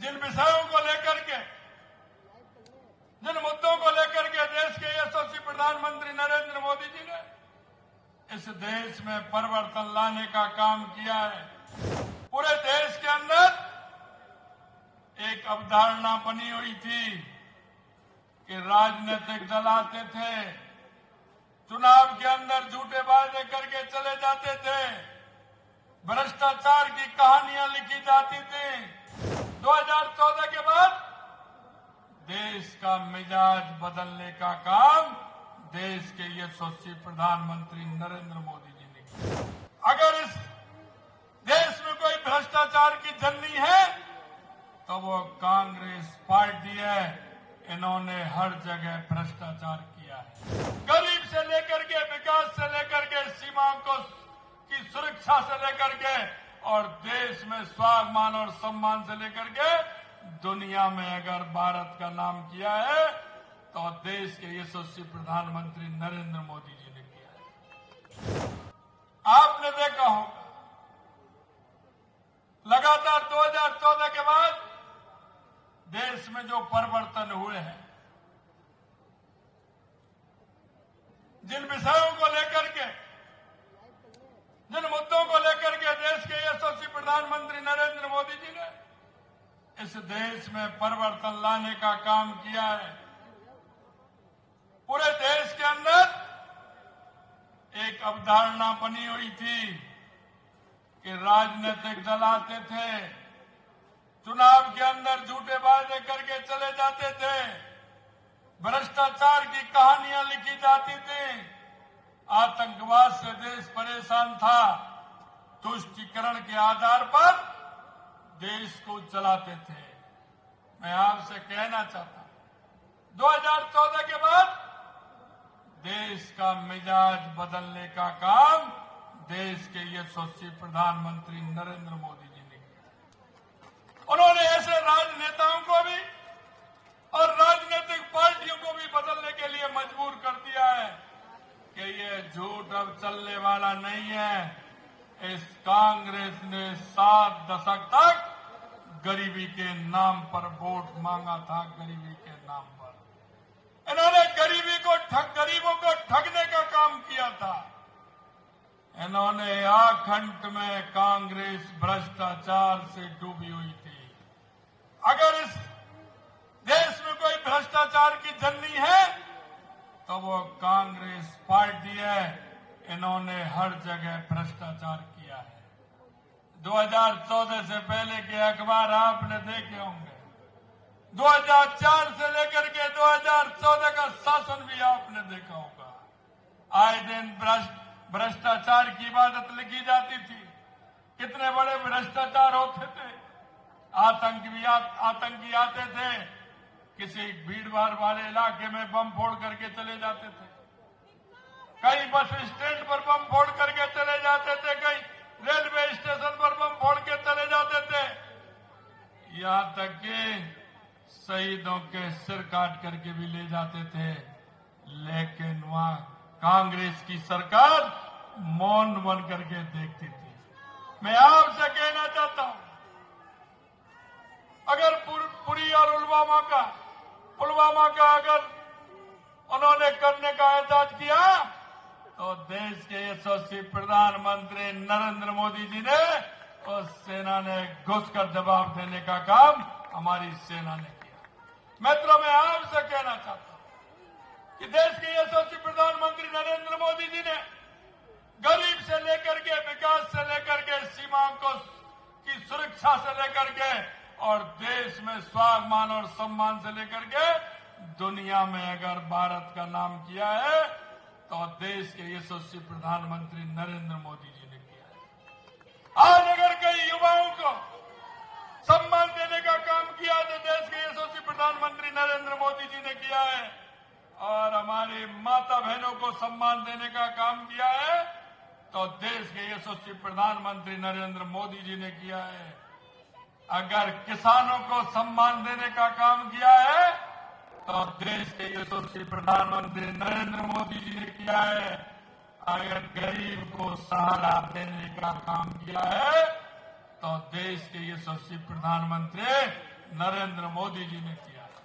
जिन विषयों को लेकर के, जिन मुद्दों को लेकर के देश के यशस्वी प्रधानमंत्री नरेंद्र मोदी जी ने इस देश में परिवर्तन लाने का काम किया है। पूरे देश के अंदर एक अवधारणा बनी हुई थी कि राजनीतिक दल आते थे, चुनाव के अंदर झूठे वादे करके चले जाते थे, भ्रष्टाचार की कहानियां लिखी जाती थी। 2014 के बाद देश का मिजाज बदलने का काम देश के यशस्वी प्रधानमंत्री नरेंद्र मोदी जी ने किया। अगर इस देश में कोई भ्रष्टाचार की जननी है तो वो कांग्रेस पार्टी है। इन्होंने हर जगह भ्रष्टाचार किया है। गरीब से लेकर के, विकास से लेकर के, सीमाओं की सुरक्षा से लेकर के और देश में स्वाभिमान और सम्मान से लेकर के दुनिया में अगर भारत का नाम किया है तो देश के यशस्वी प्रधानमंत्री नरेंद्र मोदी जी ने किया है। आपने देखा होगा लगातार 2014 के बाद देश में जो परिवर्तन हुए हैं, जिन विषयों को लेकर के, जिन मुद्दों को लेकर के देश के यशस्वी प्रधानमंत्री नरेंद्र मोदी जी ने इस देश में परिवर्तन लाने का काम किया है। पूरे देश के अंदर एक अवधारणा बनी हुई थी कि राजनीतिक दल आते थे, चुनाव के अंदर झूठे वादे करके चले जाते थे, भ्रष्टाचार की कहानियां लिखी जाती थी, आतंकवाद से देश परेशान था, तुष्टीकरण के आधार पर देश को चलाते थे। मैं आपसे कहना चाहता हूं 2014 के बाद देश का मिजाज बदलने का काम देश के यशस्वी प्रधानमंत्री नरेंद्र मोदी जी ने किया। उन्होंने ऐसे राजनेताओं को भी और राजनीतिक पार्टियों को भी बदलने के लिए मजबूर कर दिया है कि ये झूठ अब चलने वाला नहीं है। इस कांग्रेस ने 7 दशक तक गरीबी के नाम पर वोट मांगा था। गरीबी के नाम पर इन्होंने गरीबों को ठगने का काम किया था। इन्होंने आखंड में कांग्रेस भ्रष्टाचार से डूबी हुई थी। अगर इस देश में कोई भ्रष्टाचार की जननी है तो वो कांग्रेस पार्टी है। इन्होंने हर जगह भ्रष्टाचार किया है। 2014 से पहले के अखबार आपने देखे होंगे। 2004 से लेकर के 2014 का शासन भी आपने देखा होगा। आए दिन भ्रष्टाचार की इबादत लिखी जाती थी। कितने बड़े भ्रष्टाचार होते थे। आतंकी आते थे, किसी भीड़भाड़ वाले इलाके में बम फोड़ करके चले जाते थे, कई बस स्टैंड पर बम फोड़ करके चले जाते थे, कई रेलवे स्टेशन पर बम फोड़ के चले जाते थे, यहां तक कि शहीदों के सिर काट करके भी ले जाते थे। लेकिन वहां कांग्रेस की सरकार मौन बन करके देखती थी। मैं आपसे कहना चाहता हूं, अगर पुरी और पुलवामा का अगर उन्होंने करने का एहसास किया तो देश के यशस्वी प्रधानमंत्री नरेंद्र मोदी जी ने और सेना ने घुसकर जवाब देने का काम हमारी सेना ने किया। मित्रों, मैं आपसे कहना चाहता हूं कि देश के यशस्वी प्रधानमंत्री नरेंद्र मोदी जी ने गरीब से लेकर के, विकास से लेकर के, सीमाओं की सुरक्षा से लेकर के और देश में स्वाभिमान और सम्मान से लेकर के दुनिया में अगर भारत का नाम किया है तो देश के यशस्वी प्रधानमंत्री नरेंद्र मोदी जी ने किया है। आज अगर कई युवाओं को सम्मान देने का काम किया तो देश के यशस्वी प्रधानमंत्री नरेंद्र मोदी जी ने किया है, और हमारी माता बहनों को सम्मान देने का काम किया है तो देश के यशस्वी प्रधानमंत्री नरेंद्र मोदी जी ने किया है। अगर किसानों को सम्मान देने का काम किया है तो देश के यशस्वी प्रधानमंत्री नरेंद्र मोदी जी ने किया है। अगर गरीब को सहारा देने का काम किया है तो देश के यशस्वी प्रधानमंत्री नरेंद्र मोदी जी ने किया है।